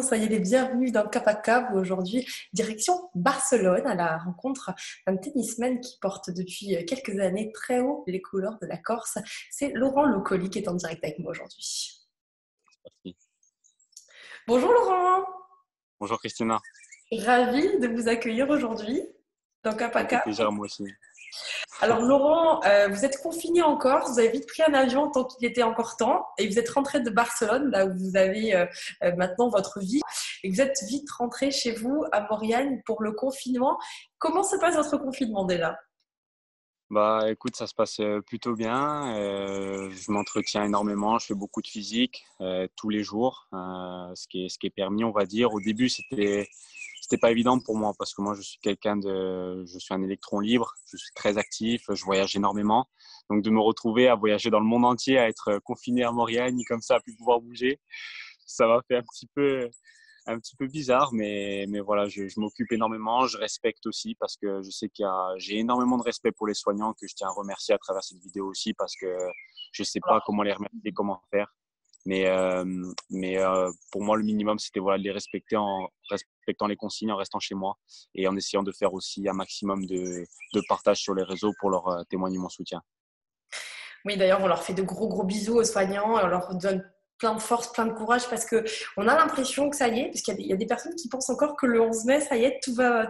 soyez les bienvenus dans Cap à Cap. Aujourd'hui, direction Barcelone à la rencontre d'un tennisman qui porte depuis quelques années très haut les couleurs de la Corse. C'est Laurent Locoli qui est en direct avec moi aujourd'hui. Merci. Bonjour Laurent, Bonjour Christina, ravi de vous accueillir aujourd'hui dans Cap ça à me fait Cap. plaisir à moi aussi. Alors Laurent, vous êtes confiné en Corse, vous avez vite pris un avion tant qu'il était encore temps et vous êtes rentré de Barcelone, là où vous avez maintenant votre vie, et vous êtes vite rentré chez vous à Mauriagne pour le confinement. Comment se passe votre confinement déjà? Bah écoute, ça se passe plutôt bien. Je m'entretiens énormément, je fais beaucoup de physique tous les jours, ce qui est permis, on va dire. Au début, c'était pas évident pour moi parce que moi, je suis un électron libre, je suis très actif, je voyage énormément. Donc de me retrouver à voyager dans le monde entier, à être confiné à Mauriagne comme ça, à plus pouvoir bouger, ça m'a fait un petit peu bizarre, mais voilà, je m'occupe énormément, je respecte aussi parce que je sais j'ai énormément de respect pour les soignants que je tiens à remercier à travers cette vidéo aussi parce que je sais pas comment les remercier, comment faire. Mais pour moi, le minimum, c'était voilà, de les respecter en respectant les consignes, en restant chez moi et en essayant de faire aussi un maximum de partage sur les réseaux pour leur témoigner mon soutien. Oui, d'ailleurs, on leur fait de gros gros bisous aux soignants et on leur donne plein de force, plein de courage parce que on a l'impression que ça y est, parce qu'il y a des personnes qui pensent encore que le 11 mai, ça y est, tout va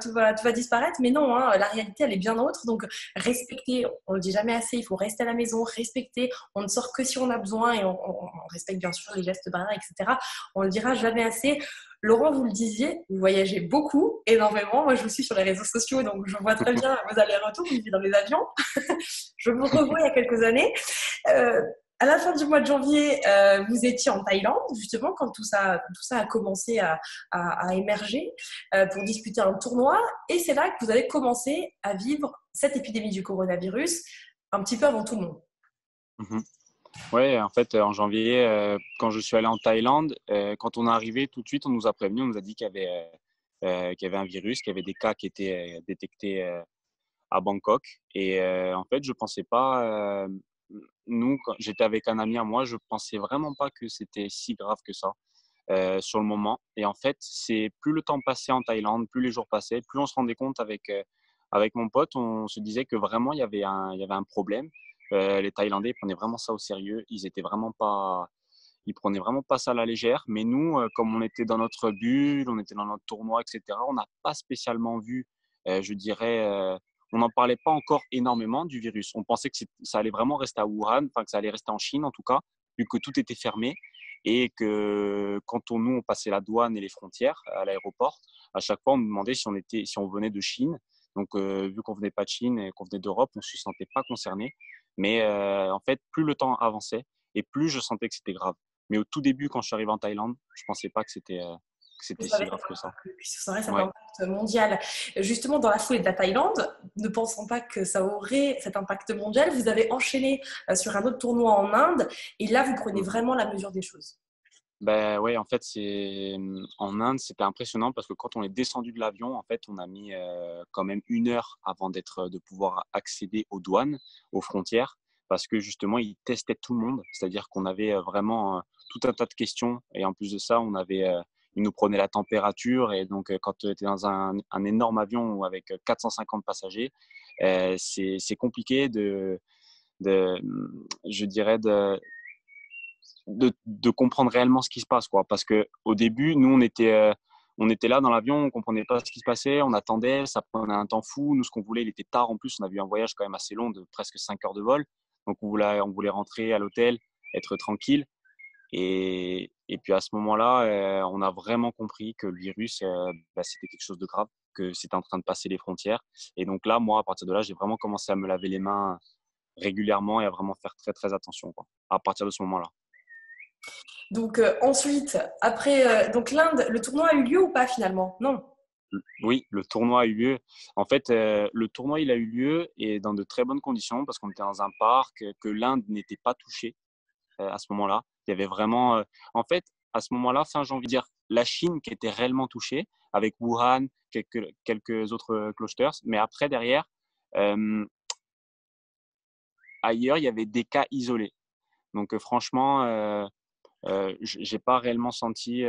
disparaître, mais non, hein, la réalité, elle est bien autre. Donc, respecter, on le dit jamais assez, il faut rester à la maison, respecter, on ne sort que si on a besoin et on respecte bien sûr les gestes barrières, etc. On le dira jamais assez. Laurent, vous le disiez, vous voyagez beaucoup, énormément. Moi, je vous suis sur les réseaux sociaux, donc je vois très bien vos allers-retours. Vous vivez dans les avions. Je vous revois il y a quelques années. Euh, à la fin du mois de janvier, vous étiez en Thaïlande, justement, quand tout ça a commencé à émerger pour disputer un tournoi. Et c'est là que vous avez commencé à vivre cette épidémie du coronavirus un petit peu avant tout le monde. Mhm. Ouais, en fait, en janvier, quand je suis allé en Thaïlande, quand on est arrivé, tout de suite, on nous a prévenu, on nous a dit qu'il y avait un virus, qu'il y avait des cas qui étaient détectés à Bangkok. Et en fait, je pensais pas, nous, quand j'étais avec un ami à moi, je pensais vraiment pas que c'était si grave que ça sur le moment. Et en fait, c'est plus le temps passait en Thaïlande, plus les jours passaient, plus on se rendait compte avec mon pote, on se disait que vraiment il y avait un problème. Les Thaïlandais prenaient vraiment ça au sérieux. Ils prenaient vraiment pas ça à la légère. Mais nous, comme on était dans notre bulle, on était dans notre tournoi, etc., on n'a pas spécialement vu, je dirais, on n'en parlait pas encore énormément du virus. On pensait que ça allait vraiment rester à Wuhan, enfin que ça allait rester en Chine en tout cas, vu que tout était fermé et que quand nous on passait la douane et les frontières à l'aéroport, à chaque fois on nous demandait si on venait de Chine. Donc vu qu'on venait pas de Chine et qu'on venait d'Europe, on se sentait pas concerné. Mais en fait, plus le temps avançait et plus je sentais que c'était grave. Mais au tout début, quand je suis arrivé en Thaïlande, je pensais pas que Vous c'était si savez, grave que ça. cet Ouais. impact mondial. Justement, dans la foulée de la Thaïlande, ne pensant pas que ça aurait cet impact mondial, vous avez enchaîné sur un autre tournoi en Inde et là, vous prenez Mm. vraiment la mesure des choses. Ben ouais, en fait, en Inde, c'était impressionnant parce que quand on est descendu de l'avion, en fait, on a mis quand même 1 heure avant de pouvoir accéder aux douanes, aux frontières, parce que justement, ils testaient tout le monde. C'est-à-dire qu'on avait vraiment tout un tas de questions et en plus de ça, ils nous prenaient la température et donc quand tu étais dans un énorme avion avec 450 passagers, c'est compliqué de, je dirais, de comprendre réellement ce qui se passe, quoi. Parce que au début, nous, on était là dans l'avion, on comprenait pas ce qui se passait, on attendait, ça prenait un temps fou. Nous, ce qu'on voulait, il était tard en plus. On a eu un voyage quand même assez long de presque 5 heures de vol. Donc, on voulait rentrer à l'hôtel, être tranquille. Et puis à ce moment-là, on a vraiment compris que le virus, c'était quelque chose de grave, que c'était en train de passer les frontières. Et donc là, moi, à partir de là, j'ai vraiment commencé à me laver les mains régulièrement et à vraiment faire très, très attention, quoi, à partir de ce moment-là. Donc ensuite, après, donc l'Inde, le tournoi a eu lieu ou pas finalement? Non. Oui, le tournoi a eu lieu. En fait, le tournoi, il a eu lieu et dans de très bonnes conditions parce qu'on était dans un parc, que l'Inde n'était pas touchée à ce moment-là. Il y avait vraiment, en fait, à ce moment-là, enfin, j'ai envie de dire, la Chine qui était réellement touchée avec Wuhan, quelques autres clusters. Mais après, derrière, euh, ailleurs, il y avait des cas isolés. Donc, franchement, j'ai pas réellement senti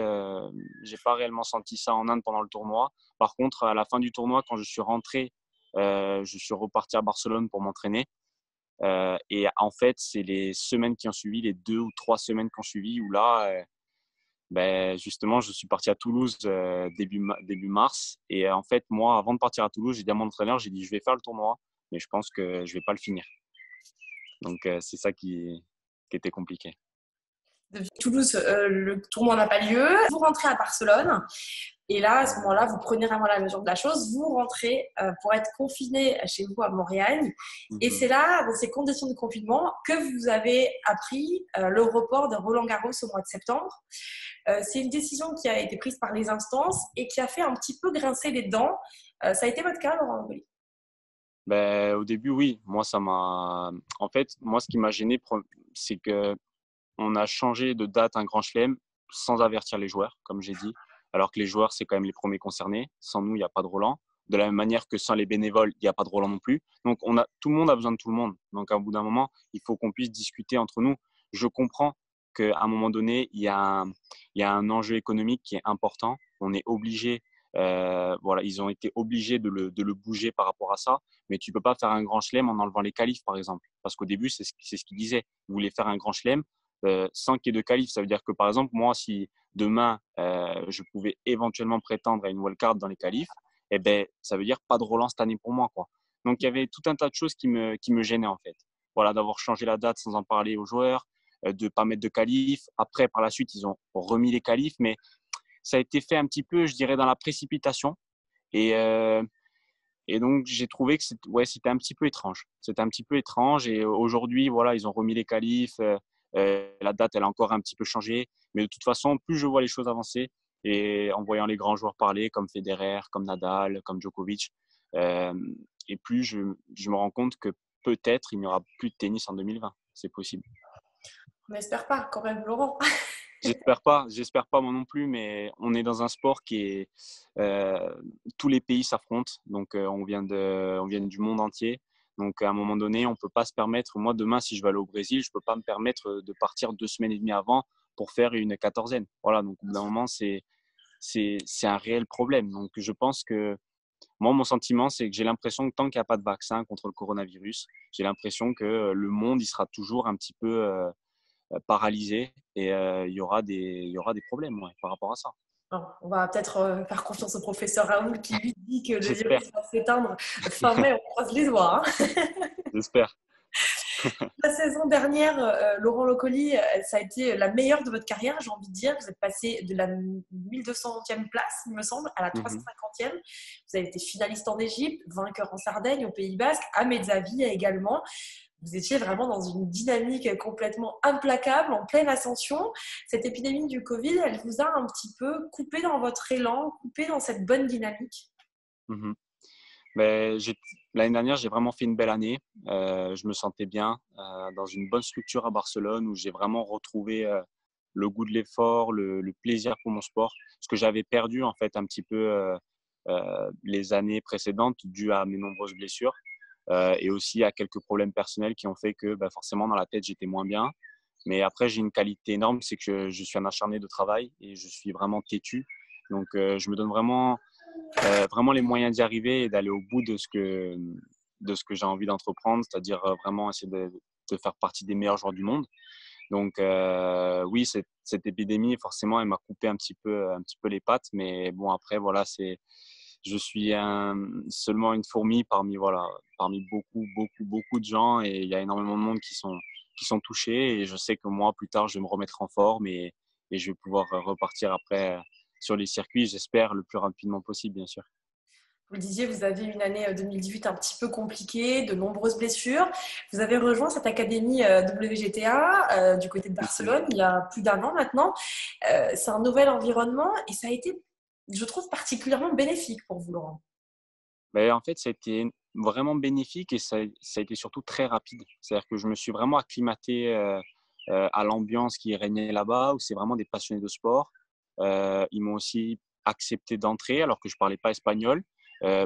ça en Inde pendant le tournoi. Par contre, à la fin du tournoi, quand je suis rentré, je suis reparti à Barcelone pour m'entraîner. Et en fait, c'est les semaines qui ont suivi, les 2 ou 3 semaines qui ont suivi, où là, justement, je suis parti à Toulouse début mars. Et en fait, moi, avant de partir à Toulouse, j'ai dit à mon entraîneur, j'ai dit, je vais faire le tournoi, mais je pense que je vais pas le finir. Donc, c'est ça qui était compliqué. Depuis Toulouse, le tournoi n'a pas lieu. Vous rentrez à Barcelone. Et là, à ce moment-là, vous prenez vraiment la mesure de la chose. Vous rentrez pour être confiné chez vous à Montréal. Et c'est là, dans ces conditions de confinement, que vous avez appris le report de Roland-Garros au mois de septembre. C'est une décision qui a été prise par les instances et qui a fait un petit peu grincer les dents. Ça a été votre cas, Laurent Angoli? Au début, oui. Moi, En fait, moi, ce qui m'a gêné, c'est que on a changé de date un grand chelem sans avertir les joueurs, comme j'ai dit, alors que les joueurs, c'est quand même les premiers concernés. Sans nous, il n'y a pas de Roland. De la même manière que sans les bénévoles, il n'y a pas de Roland non plus. Donc, tout le monde a besoin de tout le monde. Donc, à bout d'un moment, il faut qu'on puisse discuter entre nous. Je comprends qu'à un moment donné, il y a un enjeu économique qui est important. On est obligé, voilà, ils ont été obligés de le bouger par rapport à ça. Mais tu ne peux pas faire un grand chelem en enlevant les qualifs, par exemple. Parce qu'au début, c'est ce qu'ils disaient. Ils voulaient faire un grand chelem sans qu'il y ait de qualif. Ça veut dire que, par exemple, moi, si demain, je pouvais éventuellement prétendre à une wildcard dans les qualifs, eh ben, ça veut dire pas de Roland cette année pour moi, quoi. Donc, il y avait tout un tas de choses qui me gênaient, en fait. Voilà, d'avoir changé la date sans en parler aux joueurs, de pas mettre de qualif. Après, par la suite, ils ont remis les qualifs, mais ça a été fait un petit peu, je dirais, dans la précipitation. Et, euh, et donc, j'ai trouvé que c'était un petit peu étrange. C'était un petit peu étrange. Et aujourd'hui, voilà, ils ont remis les qualifs. La date, elle a encore un petit peu changé. Mais de toute façon, plus je vois les choses avancer et en voyant les grands joueurs parler, comme Federer, comme Nadal, comme Djokovic, euh, et plus je me rends compte que peut-être il n'y aura plus de tennis en 2020. C'est possible. On n'espère pas, quand même, Laurent. J'espère pas moi non plus, mais on est dans un sport qui est tous les pays s'affrontent, donc on vient du monde entier, donc à un moment donné, on peut pas se permettre. Moi demain, si je vais aller au Brésil, je peux pas me permettre de partir 2 semaines et demie avant pour faire une quatorzaine. Voilà, donc au bout d'un moment, c'est un réel problème. Donc je pense que moi, mon sentiment, c'est que j'ai l'impression que tant qu'il n'y a pas de vaccin contre le coronavirus, j'ai l'impression que le monde il sera toujours un petit peu paralysé et il y aura des problèmes ouais, par rapport à ça. Bon, on va peut-être faire confiance au professeur Raoul qui lui dit que le J'espère, virus va s'éteindre fin mai, on croise les doigts. Hein. j'espère. La saison dernière, Laurent Locoli, ça a été la meilleure de votre carrière, j'ai envie de dire. Vous êtes passé de la 1200e place, il me semble, à la Mhm. 350e. Vous avez été finaliste en Égypte, vainqueur en Sardaigne, au Pays Basque, à Mezzaville également. Vous étiez vraiment dans une dynamique complètement implacable, en pleine ascension. Cette épidémie du Covid, elle vous a un petit peu coupé dans votre élan, coupé dans cette bonne dynamique. Mhm. Mais l'année dernière, j'ai vraiment fait une belle année. Je me sentais bien dans une bonne structure à Barcelone où j'ai vraiment retrouvé le goût de l'effort, le plaisir pour mon sport. Ce que j'avais perdu en fait un petit peu les années précédentes dû à mes nombreuses blessures et aussi à quelques problèmes personnels qui ont fait que forcément dans la tête j'étais moins bien. Mais après, j'ai une qualité énorme, c'est que je suis un acharné de travail et je suis vraiment têtu. Donc, je me donne vraiment les moyens d'y arriver et d'aller au bout de ce que j'ai envie d'entreprendre, c'est-à-dire vraiment essayer de faire partie des meilleurs joueurs du monde. Donc oui, cette épidémie, forcément, elle m'a coupé un petit peu les pattes, mais bon après voilà, je suis seulement une fourmi parmi beaucoup de gens et il y a énormément de monde qui sont touchés et je sais que moi plus tard je vais me remettre en forme et je vais pouvoir repartir après sur les circuits, j'espère le plus rapidement possible bien sûr. Vous le disiez, vous avez une année 2018 un petit peu compliquée, de nombreuses blessures. Vous avez rejoint cette académie WGTA du côté de Mhm. Barcelone il y a plus d'un an maintenant. C'est un nouvel environnement et ça a été, je trouve, particulièrement bénéfique pour vous, Laurent. Mais en fait, ça a été vraiment bénéfique et ça a été surtout très rapide. C'est-à-dire que je me suis vraiment acclimaté à l'ambiance qui régnait là-bas, où c'est vraiment des passionnés de sport. Ils m'ont aussi accepté d'entrer alors que je parlais pas espagnol.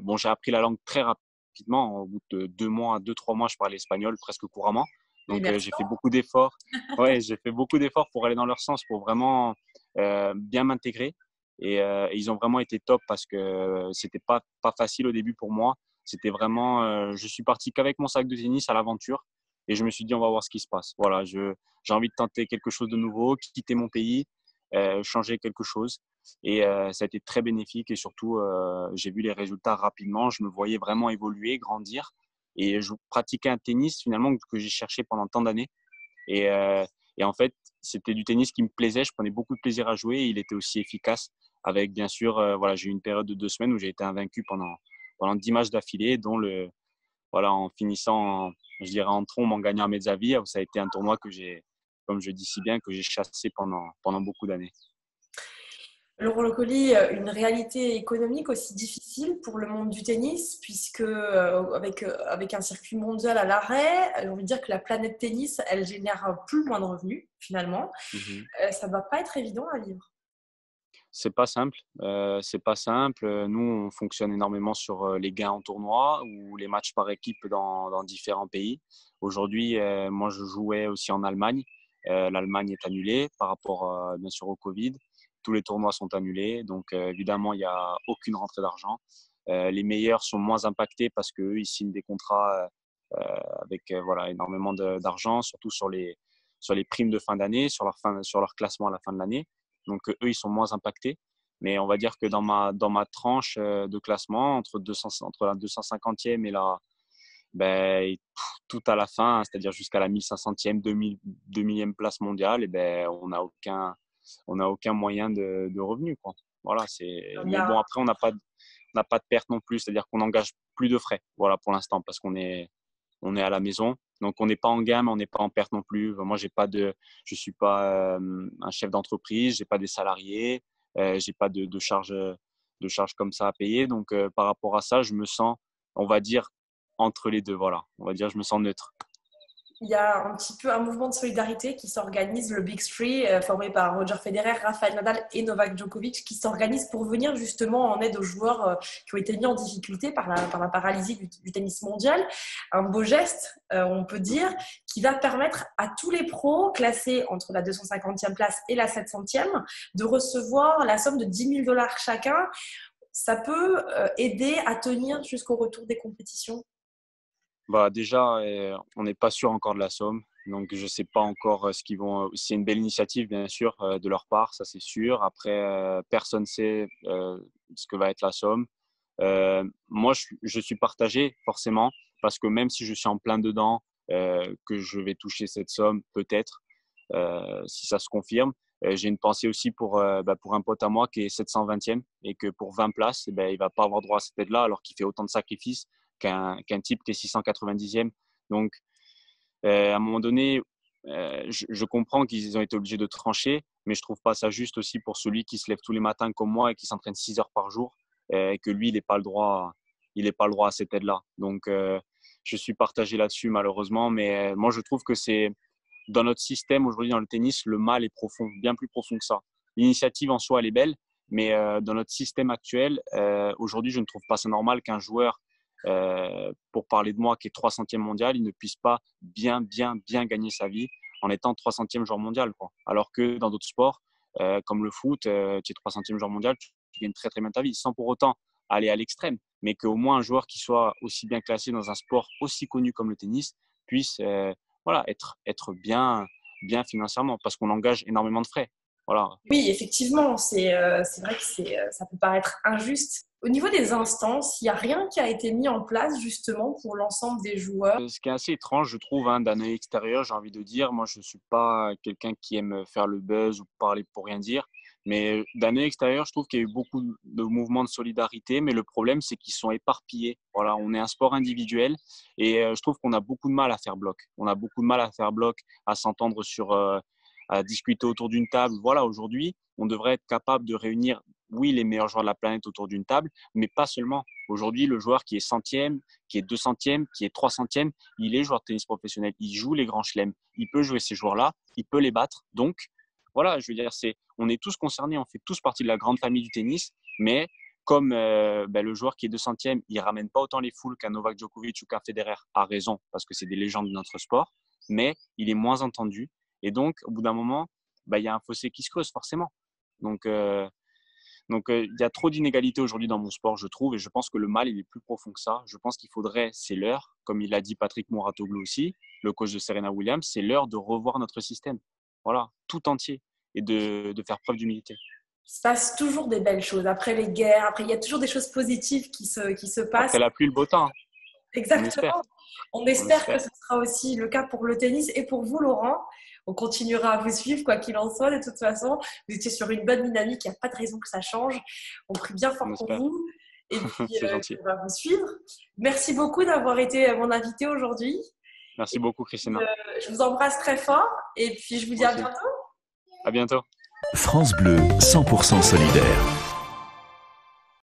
Bon, j'ai appris la langue très rapidement. Au bout de 2 mois, 2, 3 mois, je parlais espagnol presque couramment. Et Donc, merci. j'ai fait beaucoup d'efforts. Ouais, j'ai fait beaucoup d'efforts pour aller dans leur sens, pour vraiment bien m'intégrer. Et ils ont vraiment été top parce que c'était pas facile au début pour moi. C'était vraiment, je suis parti qu'avec mon sac de tennis à l'aventure et je me suis dit, on va voir ce qui se passe. Voilà, j'ai envie de tenter quelque chose de nouveau, quitter mon pays, changer quelque chose. Et ça a été très bénéfique et surtout, j'ai vu les résultats rapidement. Je me voyais vraiment évoluer, grandir. Et je pratiquais un tennis finalement que j'ai cherché pendant tant d'années. Et, euh, et en fait, c'était du tennis qui me plaisait. Je prenais beaucoup de plaisir à jouer. Et il était aussi efficace. Avec bien sûr, voilà, j'ai eu une période de 2 semaines où j'ai été invaincu pendant 10 matchs d'affilée, dont voilà, en finissant, je dirais en trombe, en gagnant à Mezzavi. Ça a été un tournoi que j'ai, comme je dis si bien, que j'ai chassé pendant beaucoup d'années. Laurent Locoli, une réalité économique aussi difficile pour le monde du tennis, puisque avec un circuit mondial à l'arrêt, j'ai envie de dire que la planète tennis, elle génère plus moins de revenus finalement. Mhm. Ça ne va pas être évident à vivre. C'est pas simple. C'est pas simple. Nous, on fonctionne énormément sur les gains en tournoi ou les matchs par équipe dans différents pays. Aujourd'hui, moi, je jouais aussi en Allemagne. L'Allemagne est annulée par rapport, bien sûr, au Covid. Tous les tournois sont annulés. Donc, évidemment, il n'y a aucune rentrée d'argent. Les meilleurs sont moins impactés parce qu'eux, ils signent des contrats avec voilà, énormément d'argent, surtout sur les primes de fin d'année, sur leur classement à la fin de l'année. Donc, eux, ils sont moins impactés. Mais on va dire que dans ma tranche de classement, entre la 250e et la, ben, tout à la fin, c'est-à-dire jusqu'à la 1500e, 2000e place mondiale, et ben, on n'a aucun moyen de revenu, quoi. Voilà, Il y mais a bon, après, on n'a pas de perte non plus, c'est-à-dire qu'on n'engage plus de frais, voilà, pour l'instant, parce qu'on est à la maison. Donc, on n'est pas en gamme, on n'est pas en perte non plus. Moi, je suis pas un chef d'entreprise, j'ai pas des salariés, j'ai pas de charges comme ça à payer. Donc, par rapport à ça, je me sens, on va dire, entre les deux. Voilà, on va dire, je me sens neutre. Il y a un petit peu un mouvement de solidarité qui s'organise, le Big Three, formé par Roger Federer, Rafael Nadal et Novak Djokovic, qui s'organise pour venir justement en aide aux joueurs qui ont été mis en difficulté par la paralysie du tennis mondial. Un beau geste, on peut dire, qui va permettre à tous les pros classés entre la 250e place et la 700e de recevoir la somme de 10 000 dollars chacun. Ça peut aider à tenir jusqu'au retour des compétitions. Bah, déjà, on n'est pas sûr encore de la somme. Donc, je ne sais pas encore ce qu'ils vont. C'est une belle initiative, bien sûr, de leur part, ça c'est sûr. Après, personne ne sait ce que va être la somme. Moi, je suis partagé, forcément, parce que même si je suis en plein dedans, que je vais toucher cette somme, peut-être, si ça se confirme. J'ai une pensée aussi pour un pote à moi qui est 720e et que pour 20 places, il ne va pas avoir droit à cette aide-là alors qu'il fait autant de sacrifices qu'un type qui est 690e. Donc, à un moment donné, je comprends qu'ils ont été obligés de trancher, mais je trouve pas ça juste aussi pour celui qui se lève tous les matins comme moi et qui s'entraîne 6 heures par jour et que lui, il n'est pas le droit à cette aide-là. Donc, je suis partagé là-dessus malheureusement, mais moi, je trouve que c'est dans notre système aujourd'hui dans le tennis, le mal est profond, bien plus profond que ça. L'initiative en soi, elle est belle, mais dans notre système actuel, aujourd'hui, je ne trouve pas ça normal qu'un joueur pour parler de moi, qui est 300e mondial, il ne puisse pas bien, bien, bien gagner sa vie en étant 300e joueur mondial, quoi. Alors que dans d'autres sports, comme le foot, tu es 300e joueur mondial, tu gagnes très, très bien ta vie, sans pour autant aller à l'extrême, mais qu'au moins un joueur qui soit aussi bien classé dans un sport aussi connu comme le tennis puisse voilà, être bien, bien financièrement, parce qu'on engage énormément de frais. Voilà. Oui, effectivement, c'est vrai que ça peut paraître injuste. Au niveau des instances, il n'y a rien qui a été mis en place justement pour l'ensemble des joueurs. Ce qui est assez étrange, je trouve, hein, d'un œil extérieur, j'ai envie de dire. Moi, je ne suis pas quelqu'un qui aime faire le buzz ou parler pour rien dire. Mais d'un œil extérieur, je trouve qu'il y a eu beaucoup de mouvements de solidarité. Mais le problème, c'est qu'ils sont éparpillés. Voilà, on est un sport individuel et je trouve qu'on a beaucoup de mal à faire bloc. On a beaucoup de mal à faire bloc, à s'entendre à discuter autour d'une table. Voilà, aujourd'hui, on devrait être capable de réunir, oui, les meilleurs joueurs de la planète autour d'une table, mais pas seulement. Aujourd'hui, le joueur qui est centième, qui est 200e, qui est 300e, il est joueur de tennis professionnel. Il joue les grands chelems. Il peut jouer ces joueurs-là. Il peut les battre. Donc, voilà, je veux dire, on est tous concernés. On fait tous partie de la grande famille du tennis. Mais comme le joueur qui est 200e, il ramène pas autant les foules qu'un Novak Djokovic ou qu'un Federer, a raison, parce que c'est des légendes de notre sport. mais il est moins entendu. Et donc, au bout d'un moment, il y a un fossé qui se creuse forcément. Donc, il y a trop d'inégalités aujourd'hui dans mon sport, je trouve, et je pense que le mal, il est plus profond que ça. Je pense qu'il faudrait, c'est l'heure, comme il l'a dit Patrick Mouratoglou aussi, le coach de Serena Williams, c'est l'heure de revoir notre système. Voilà, tout entier, et de faire preuve d'humilité. Il se passe toujours des belles choses. Après les guerres, après, il y a toujours des choses positives qui se passent. Après la pluie, le beau temps. Exactement. On espère que ce sera aussi le cas pour le tennis et pour vous, Laurent. On continuera à vous suivre, quoi qu'il en soit. De toute façon, vous étiez sur une bonne dynamique. Il n'y a pas de raison que ça change. On prie bien fort pour vous. Et puis, c'est gentil. on va vous suivre. Merci beaucoup d'avoir été mon invité aujourd'hui. Merci beaucoup, Christina. Je vous embrasse très fort. Et puis, je vous dis à bientôt. À bientôt. France Bleu, 100% solidaire.